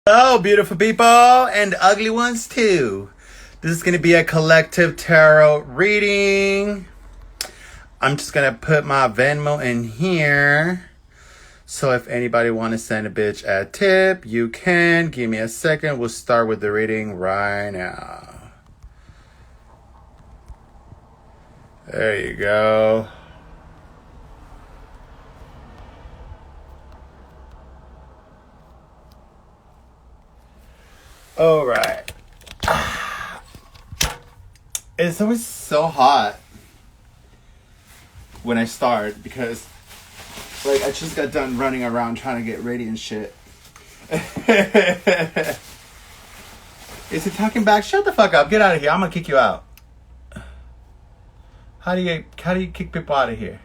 Hello, beautiful people and ugly ones too. This is going to be a collective tarot reading. I'm just going to put my Venmo in here. So if anybody want to send a bitch a tip, you can. Give me a second. We'll start with the reading right now. There you go. All right. It's always so hot when I start because I just got done running around trying to get ready and shit. Is it talking back? Shut the fuck up. Get out of here. I'm gonna kick you out. How do you kick people out of here?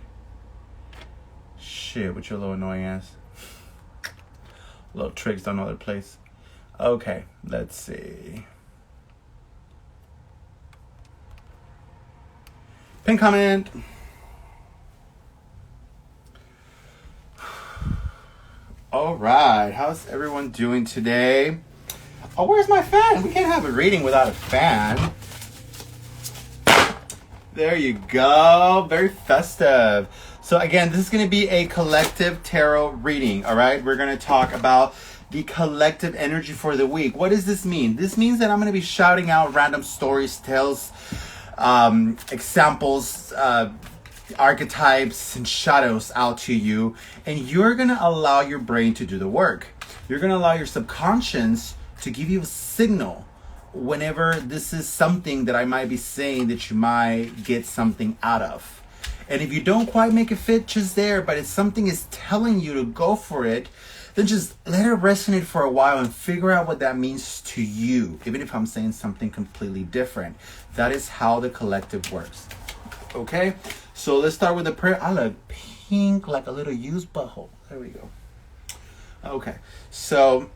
Shit, with your little annoying ass. Little tricks don't know their place. Okay, let's see. Pin comment. All right, how's everyone doing today? Oh, where's my fan? We can't have a reading without a fan. There you go. Very festive. So again, this is going to be a collective tarot reading, all right? We're going to talk about the collective energy for the week. What does this mean? This means that I'm going to be shouting out random stories, tales, examples, archetypes, and shadows out to you. And you're going to allow your brain to do the work. You're going to allow your subconscious to give you a signal whenever this is something that I might be saying that you might get something out of. And if you don't quite make it fit just there, but if something is telling you to go for it, then just let it resonate for a while and figure out what that means to you, even if I'm saying something completely different. That is how the collective works. Okay? So let's start with the prayer. I look pink like a little used butthole. There we go. Okay. So,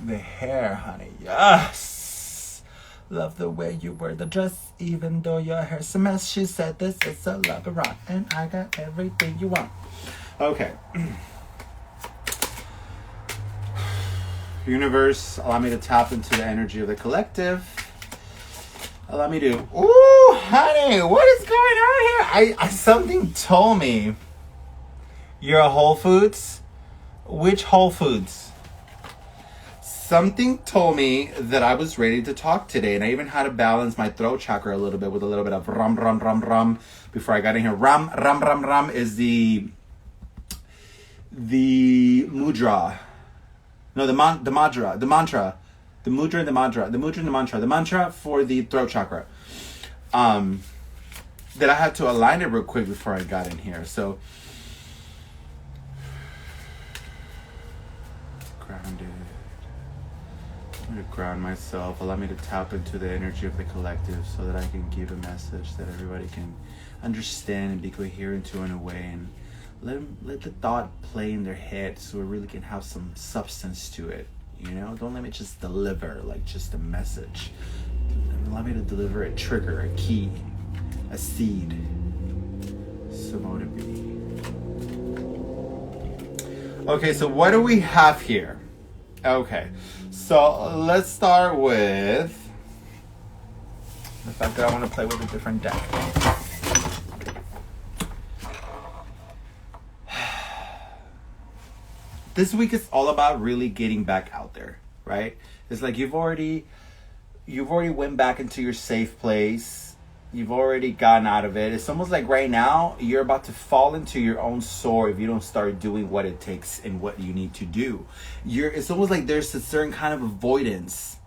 the hair, honey. Yes! Love the way you wear the dress, even though your hair's a mess. She said this is a love rock, and I got everything you want. Okay. Universe, allow me to tap into the energy of the collective. Allow me to... Ooh, honey, what is going on here? Something told me you're a Whole Foods. Which Whole Foods? Something told me that I was ready to talk today, and I even had to balance my throat chakra a little bit with a little bit of rum, rum, rum, rum before I got in here. Rum, rum, rum, rum is the mudra. No, the mantra, the mudra and the mantra, the mudra and the mantra, the mantra for the throat chakra. That I had to align it real quick before I got in here. So, grounded. I'm going to ground myself. Allow me to tap into the energy of the collective so that I can give a message that everybody can understand and be coherent to in a way, and let the thought play in their head so it really can have some substance to it. You know, don't let me just deliver like just a message. Allow me to deliver a trigger, a key, a seed. So would it be? Okay, so what do we have here? Okay, so let's start with the fact that I want to play with a different deck. This week is all about really getting back out there, right? It's like you've already went back into your safe place. You've already gotten out of it. It's almost like right now you're about to fall into your own sword if you don't start doing what it takes and what you need to do. It's almost like there's a certain kind of avoidance.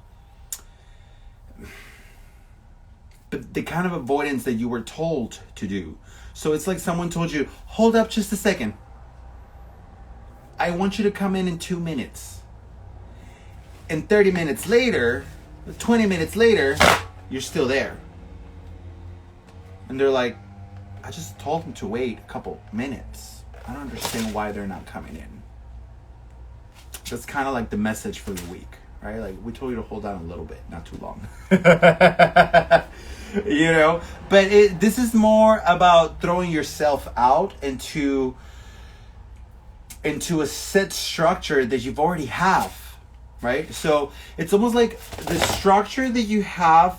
But the kind of avoidance that you were told to do. So it's like someone told you, hold up just a second. I want you to come in 2 minutes. And 30 minutes later, 20 minutes later, you're still there. And they're like, I just told them to wait a couple minutes. I don't understand why they're not coming in. That's kind of like the message for the week, right? Like, we told you to hold on a little bit, not too long. You know? But this is more about throwing yourself out into a set structure that you've already have right? So it's almost like the structure that you have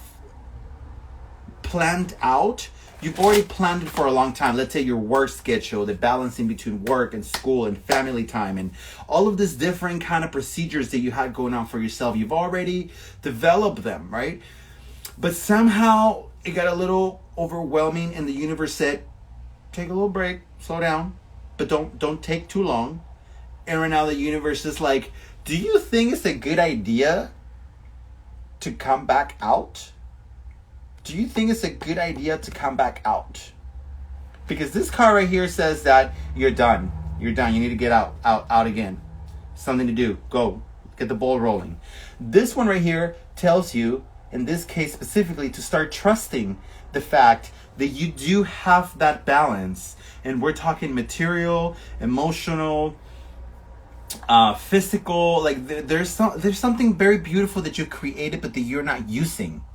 planned out, you've already planned it for a long time. Let's say your work schedule, the balancing between work and school and family time, and all of these different kind of procedures that you had going on for yourself. You've already developed them, right? But somehow it got a little overwhelming, and the universe said, take a little break, slow down, but don't take too long. And right now the universe is like, do you think it's a good idea to come back out? Do you think it's a good idea to come back out? Because this card right here says that you're done. You're done. You need to get out again. Something to do. Go. Get the ball rolling. This one right here tells you, in this case specifically, to start trusting the fact that you do have that balance. And we're talking material, emotional, physical. Like there's something very beautiful that you created, but that you're not using.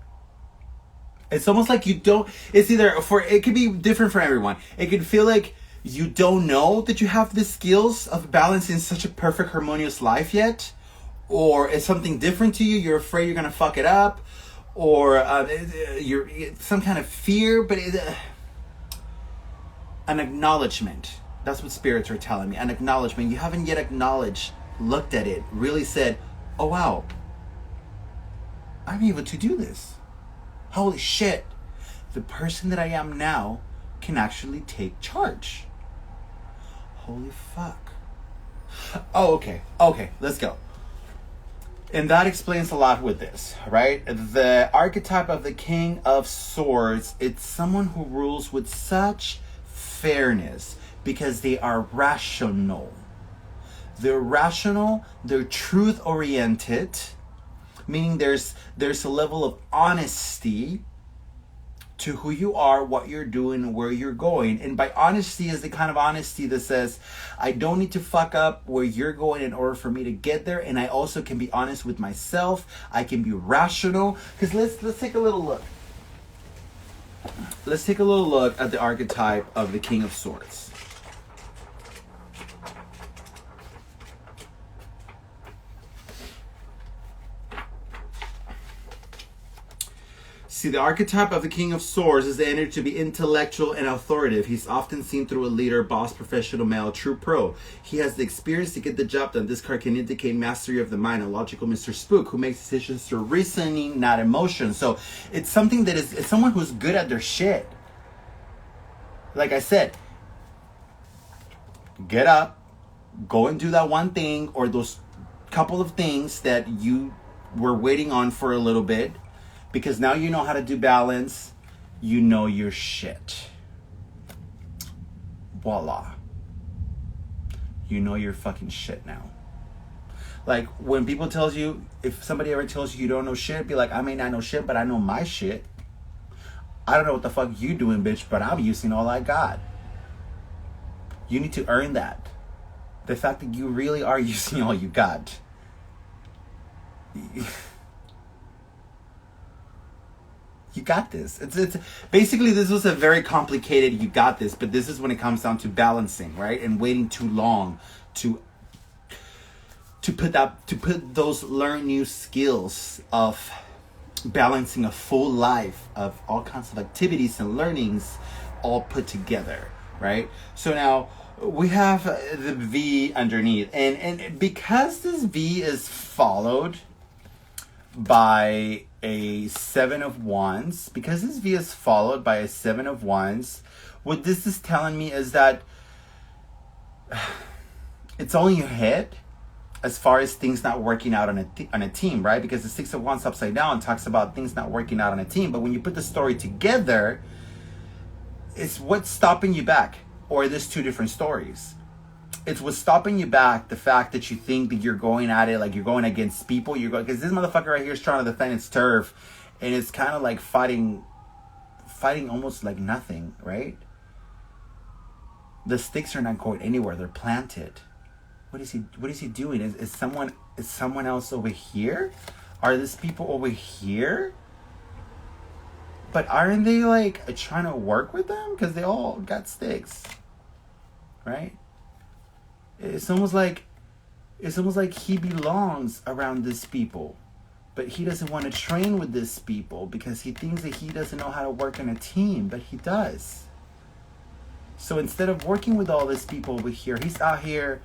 It's almost like you don't, it's either it could be different for everyone. It could feel like you don't know that you have the skills of balancing such a perfect, harmonious life yet. Or it's something different to you. You're afraid you're going to fuck it up. Or you're some kind of fear, but an acknowledgement. That's what spirits are telling me. An acknowledgement. You haven't yet acknowledged, looked at it, really said, oh wow, I'm able to do this. Holy shit, the person that I am now can actually take charge. Holy fuck. Oh, okay, let's go. And that explains a lot with this, right? The archetype of the King of Swords, it's someone who rules with such fairness because they are rational. They're rational, they're truth-oriented, meaning there's a level of honesty to who you are, what you're doing, and where you're going. And by honesty is the kind of honesty that says, I don't need to fuck up where you're going in order for me to get there. And I also can be honest with myself. I can be rational. Because let's take a little look. Let's take a little look at the archetype of the King of Swords. See, the archetype of the King of Swords is the energy to be intellectual and authoritative. He's often seen through a leader, boss, professional, male, true pro. He has the experience to get the job done. This card can indicate mastery of the mind, a logical Mr. Spook who makes decisions through reasoning, not emotion. So it's something that it's someone who's good at their shit. Like I said, get up, go and do that one thing or those couple of things that you were waiting on for a little bit. Because now you know how to do balance. You know your shit. Voila. You know your fucking shit now. Like when people tells you, if somebody ever tells you you don't know shit, be like, I may not know shit, but I know my shit. I don't know what the fuck you doing, bitch, but I'm using all I got. You need to earn that. The fact that you really are using all you got. You got this. It's basically, this was a very complicated you got this, but this is when it comes down to balancing, right? And waiting too long to put those learn new skills of balancing a full life of all kinds of activities and learnings all put together, right? So now we have the V underneath, and because this V is followed by a 7 of Wands, because this V is followed by a 7 of Wands, what this is telling me is that it's all in your head as far as things not working out on a team, right? Because the 6 of Wands upside down talks about things not working out on a team, but when you put the story together, it's what's stopping you back, or there's two different stories. It's what's stopping you back, the fact that you think that you're going at it like you're going against people. You're going, because this motherfucker right here is trying to defend its turf, and it's kind of like fighting almost like nothing, right? The sticks are not going anywhere; they're planted. What is he doing? Is someone else over here? Are these people over here? But aren't they like trying to work with them? Because they all got sticks, right? It's almost like It's almost like he belongs around these people, but he doesn't want to train with these people because he thinks that he doesn't know how to work in a team, but he does. So instead of working with all these people over here, he's out here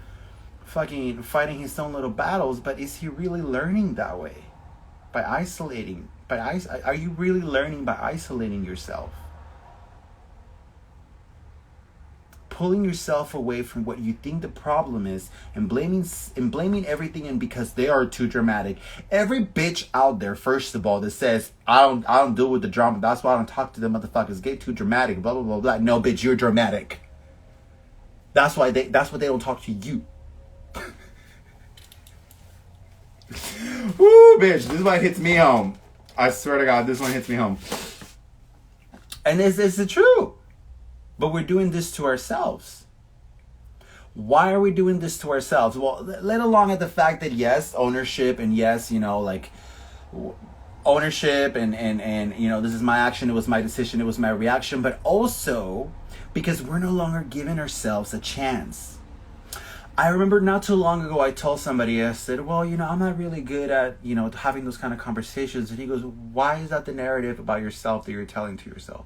fucking fighting his own little battles, but is he really learning that way? By isolating? Are you really learning by isolating yourself? Pulling yourself away from what you think the problem is and blaming everything and because they are too dramatic. Every bitch out there, first of all, that says I don't deal with the drama, that's why I don't talk to them motherfuckers, get too dramatic, blah blah blah blah. No, bitch, you're dramatic. That's why they don't talk to you. Woo, bitch, this one hits me home. I swear to God, this one hits me home. And it's the truth. But we're doing this to ourselves. Why are we doing this to ourselves? Well, let along at the fact that yes, ownership, and yes, like ownership and this is my action, it was my decision, it was my reaction, but also because we're no longer giving ourselves a chance. I remember not too long ago I told somebody, I said, well, I'm not really good at, having those kind of conversations. And he goes, why is that the narrative about yourself that you're telling to yourself?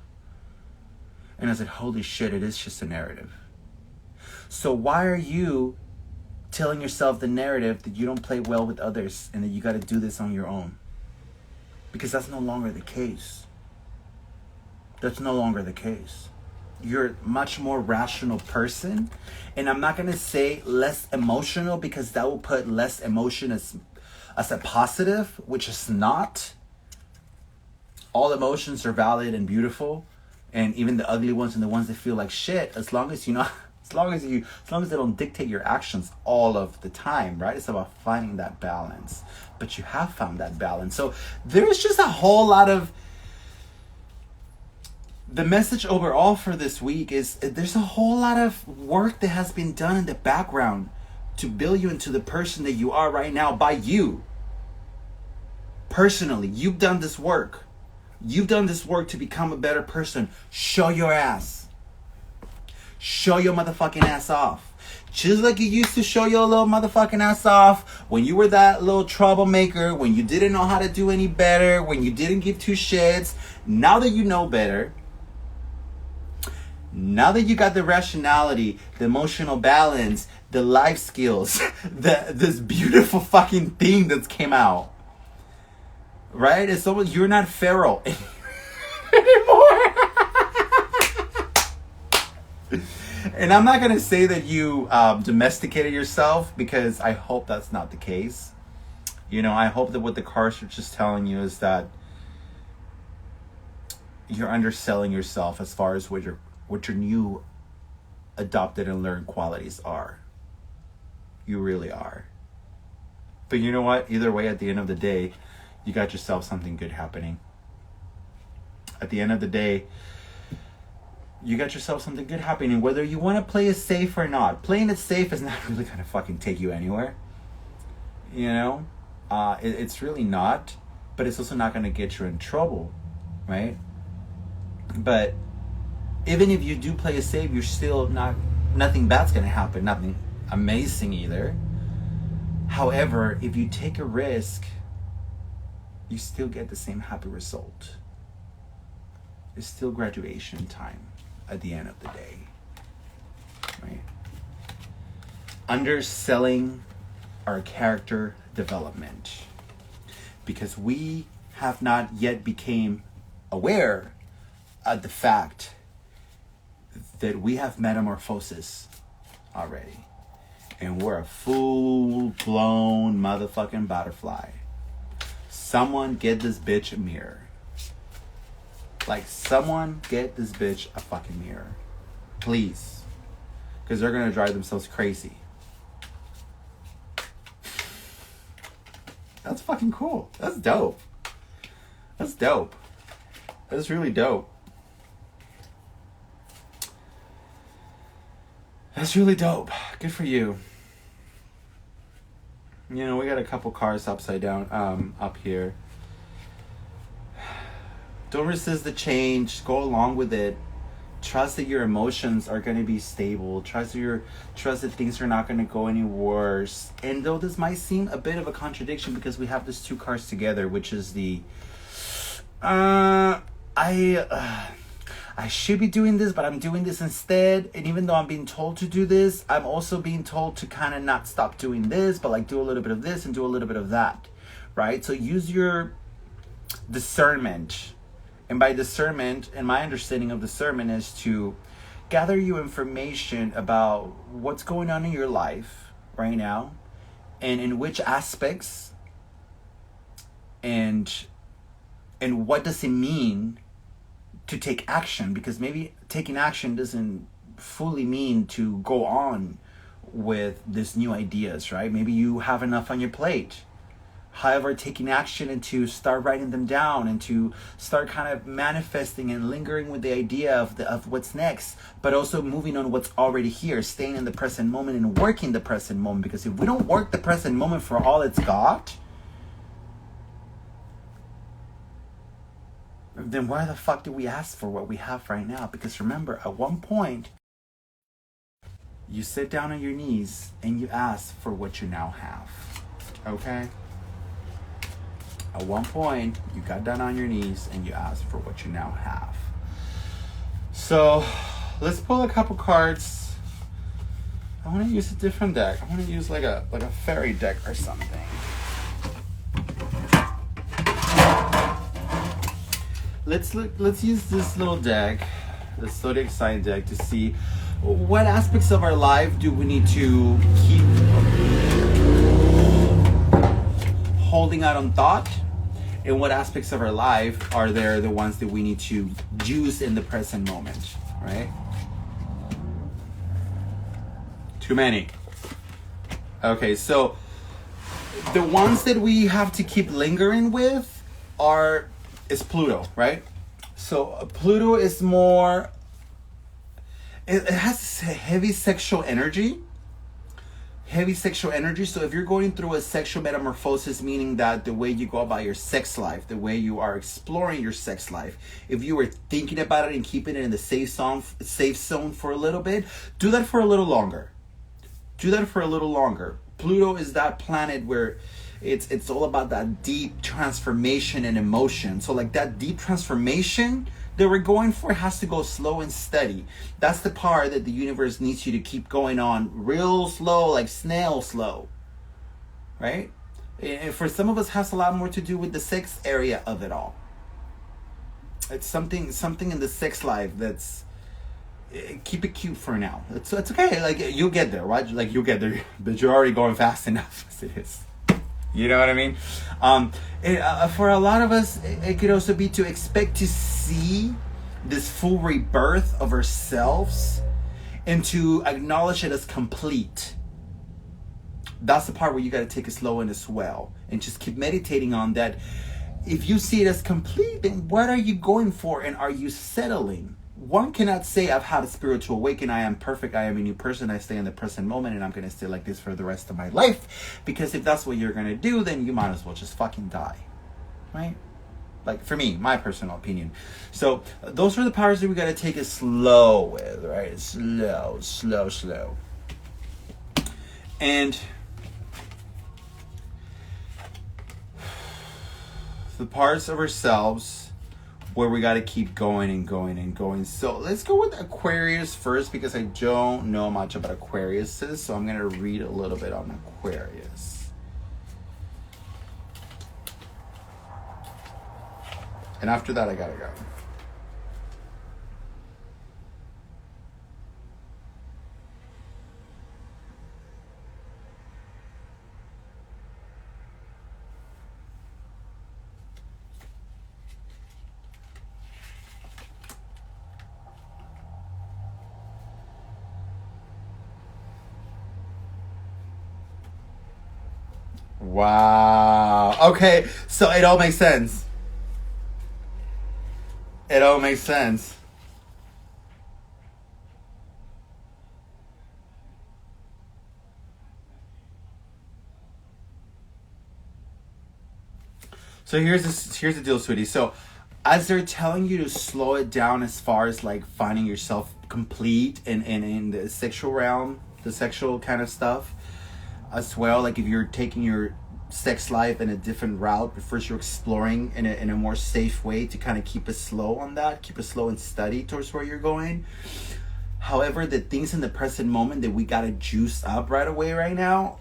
And I said, holy shit, it is just a narrative. So why are you telling yourself the narrative that you don't play well with others and that you got to do this on your own? Because that's no longer the case. That's no longer the case. You're a much more rational person. And I'm not going to say less emotional because that will put less emotion as a positive, which is not. All emotions are valid and beautiful. And even the ugly ones and the ones that feel like shit, as long as they don't dictate your actions all of the time, right? It's about finding that balance. But you have found that balance. So there's just a whole lot of, the message overall for this week is there's a whole lot of work that has been done in the background to build you into the person that you are right now by you. Personally, you've done this work. You've done this work to become a better person. Show your ass. Show your motherfucking ass off. Just like you used to show your little motherfucking ass off when you were that little troublemaker, when you didn't know how to do any better, when you didn't give two shits. Now that you know better, now that you got the rationality, the emotional balance, the life skills, this beautiful fucking thing that's came out. Right? It's almost, you're not feral anymore. And I'm not going to say that you domesticated yourself, because I hope that's not the case. I hope that what the cards are just telling you is that you're underselling yourself as far as what your new adopted and learned qualities are. You really are. But you know what? Either way, at the end of the day, you got yourself something good happening. At the end of the day, you got yourself something good happening. Whether you want to play it safe or not. Playing it safe is not really going to fucking take you anywhere. It's really not. But it's also not going to get you in trouble. Right? But even if you do play it safe, you're still nothing bad's going to happen. Nothing amazing either. However, if you take a risk, you still get the same happy result. It's still graduation time at the end of the day. Right? Underselling our character development. Because we have not yet became aware of the fact that we have metamorphosis already. And we're a full-blown motherfucking butterfly. Someone get this bitch a mirror. Someone get this bitch a fucking mirror. Please. Because they're going to drive themselves crazy. That's fucking cool. That's dope. That's dope. That's really dope. That's really dope. Good for you. We got a couple cards upside down, up here. Don't resist the change. Go along with it. Trust that your emotions are going to be stable. Trust that things are not going to go any worse. And though this might seem a bit of a contradiction because we have these two cards together, which is the I should be doing this, but I'm doing this instead. And even though I'm being told to do this, I'm also being told to kind of not stop doing this, but like do a little bit of this and do a little bit of that, right? So use your discernment. And by discernment, and my understanding of discernment is to gather you information about what's going on in your life right now and in which aspects and what does it mean to take action, because maybe taking action doesn't fully mean to go on with these new ideas, right? Maybe you have enough on your plate. However, taking action and to start writing them down and to start kind of manifesting and lingering with the idea of what's next, but also moving on what's already here, staying in the present moment and working the present moment. Because if we don't work the present moment for all it's got, then why the fuck do we ask for what we have right now? Because remember, at one point, you sit down on your knees and you ask for what you now have. Okay? At one point, you got down on your knees and you asked for what you now have. So, let's pull a couple cards. I want to use a different deck. I want to use like a fairy deck or something. Let's use this little deck, the zodiac sign deck, to see what aspects of our life do we need to keep holding out on thought, and what aspects of our life are there the ones that we need to use in the present moment, right? Too many. Okay, so the ones that we have to keep lingering with is Pluto, right? So Pluto is more, it has heavy sexual energy. So if you're going through a sexual metamorphosis, meaning that the way you go about your sex life, the way you are exploring your sex life, if you were thinking about it and keeping it in the safe zone for a little bit, do that for a little longer. Pluto is that planet where it's all about that deep transformation and emotion. So like that deep transformation that we're going for has to go slow and steady. That's the part that the universe needs you to keep going on real slow, like snail slow, right? And for some of us, has a lot more to do with the sex area of it all. It's something in the sex life that's, keep it cute for now. It's okay. Like you'll get there, right? Like you'll get there, but you're already going fast enough as it is. You know what I mean? For a lot of us, it could also be to expect to see this full rebirth of ourselves and to acknowledge it as complete. That's the part where you got to take it slow and as well, and just keep meditating on that. If you see it as complete, then what are you going for, and are you settling? One cannot say, I've had a spiritual awakening, I am perfect, I am a new person, I stay in the present moment, and I'm going to stay like this for the rest of my life. Because if that's what you're going to do, then you might as well just fucking die. Right? Like, for me, my personal opinion. So, those are the powers that we got to take it slow with, right? Slow. And the parts of ourselves where we got to keep going and going. So let's go with Aquarius first, because I don't know much about Aquariuses. So I'm going to read a little bit on Aquarius. And after that, I got to go. Wow. Okay, so it all makes sense. So here's the deal, sweetie. So as they're telling you to slow it down as far as like finding yourself complete in the sexual realm, the sexual kind of stuff as well. Like if you're taking your sex life in a different route, but first you're exploring in a more safe way to kind of keep it slow on that, keep it slow and steady towards where you're going. However, the things in the present moment that we gotta juice up right away right now,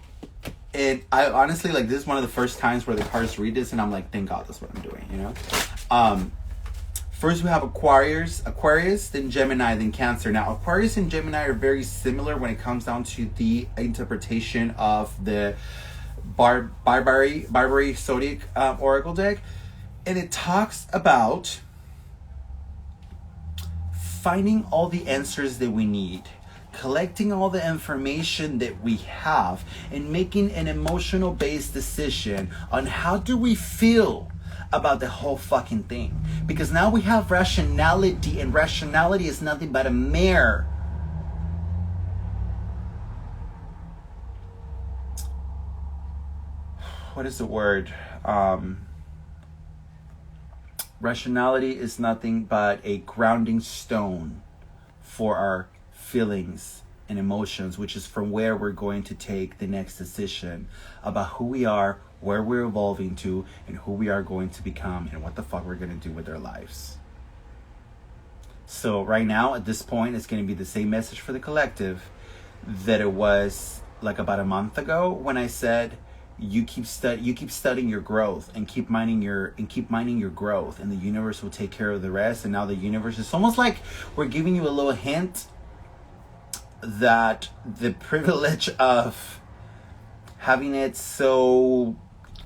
and I honestly, like, this is one of the first times where the cards read this and I'm like, thank God that's what I'm doing, you know? First we have Aquarius, then Gemini, then Cancer. Now, Aquarius and Gemini are very similar when it comes down to the interpretation of the Barbary Zodiac Oracle deck. And it talks about finding all the answers that we need, collecting all the information that we have, and making an emotional based decision on how do we feel about the whole fucking thing. Because now we have rationality, and rationality is nothing but a mere what is the word? Rationality is nothing but a grounding stone for our feelings and emotions, which is from where we're going to take the next decision about who we are, where we're evolving to, and who we are going to become, and what the fuck we're going to do with our lives. So right now, at this point, it's going to be the same message for the collective that it was like about a month ago when I said, you keep studying your growth and keep mining your growth, and the universe will take care of the rest. And now the universe is almost like we're giving you a little hint that the privilege of having it so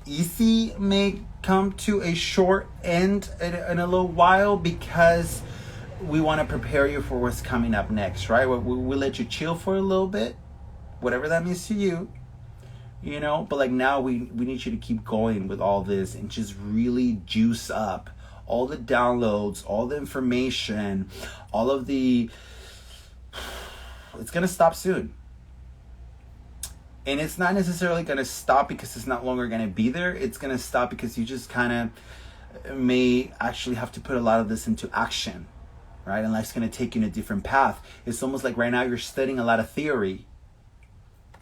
easy may come to a short end in a little while, because we want to prepare you for what's coming up next, right? We'll let you chill for a little bit, whatever that means to you. You know, but like now we need you to keep going with all this and just really juice up all the downloads, all the information, all of the... It's going to stop soon. And it's not necessarily going to stop because it's not longer going to be there. It's going to stop because you just kind of may actually have to put a lot of this into action, right? And life's going to take you in a different path. It's almost like right now you're studying a lot of theory,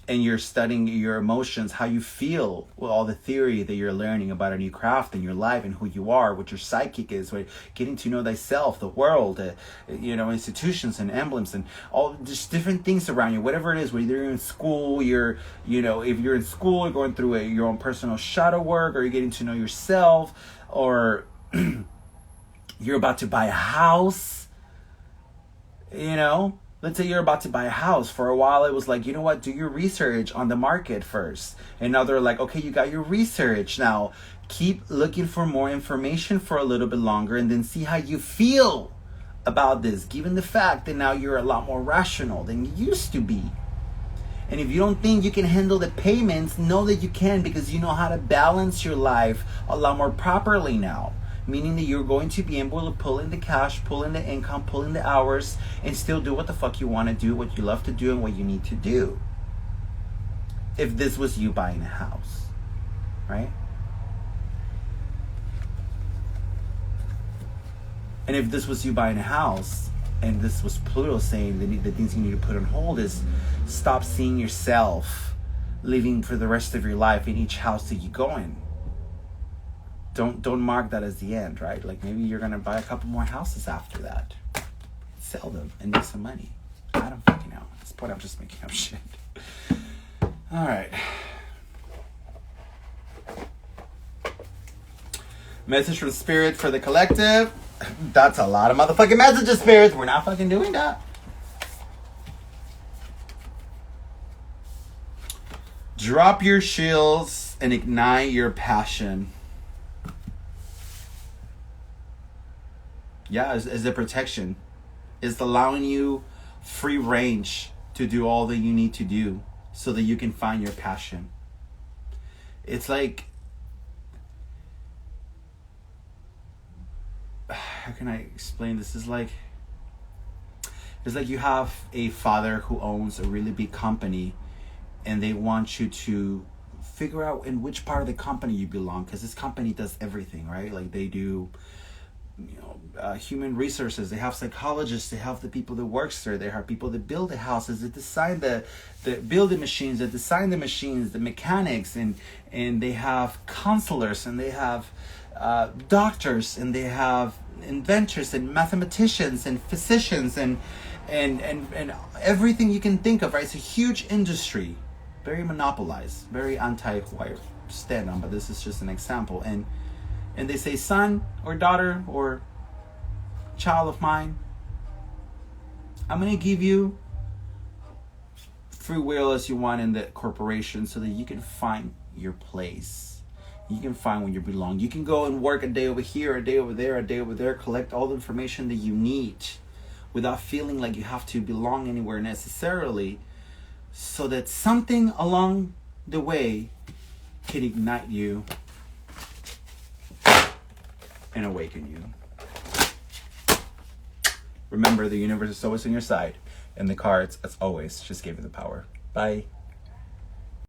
and you're studying your emotions, how you feel with all the theory that you're learning about a new craft in your life and who you are, what your psychic is, what, getting to know thyself, the world, you know, institutions and emblems and all just different things around you, whatever it is, whether you're in school, if you're in school, you're going through your own personal shadow work, or you're getting to know yourself, or you're about to buy a house, you know. Let's say you're about to buy a house. For a while, it was like, you know what? Do your research on the market first. And now they're like, okay, you got your research. Now, keep looking for more information for a little bit longer and then see how you feel about this, given the fact that now you're a lot more rational than you used to be. And if you don't think you can handle the payments, know that you can, because you know how to balance your life a lot more properly now. Meaning that you're going to be able to pull in the cash, pull in the income, pull in the hours, and still do what the fuck you want to do, what you love to do, and what you need to do. If this was you buying a house, right? And if this was you buying a house, and this was Pluto saying the things you need to put on hold is stop seeing yourself living for the rest of your life in each house that you go in. Don't mark that as the end, right? Like maybe you're gonna buy a couple more houses after that, sell them, and make some money. I don't fucking know. At this point, I'm just making up shit. All right. Message from Spirit for the collective. That's a lot of motherfucking messages, Spirits. We're not fucking doing that. Drop your shields and ignite your passion. Yeah, as a protection. It's allowing you free range to do all that you need to do so that you can find your passion. It's like, how can I explain this? It's like you have a father who owns a really big company, and they want you to figure out in which part of the company you belong, because this company does everything, right? Like they do human resources, they have psychologists, they have the people that works there, they have people that build the houses, that design the build the machines, that design the machines, the mechanics, and they have counselors, and they have doctors, and they have inventors and mathematicians and physicians and everything you can think of, right? It's a huge industry, very monopolized, very anti-who I stand on, but this is just an example. And they say, son or daughter or child of mine, I'm going to give you free will as you want in the corporation so that you can find your place. You can find where you belong. You can go and work a day over here, a day over there, a day over there, collect all the information that you need without feeling like you have to belong anywhere necessarily, so that something along the way can ignite you and awaken you. Remember, the universe is always on your side, and the cards, as always, just give you the power. Bye.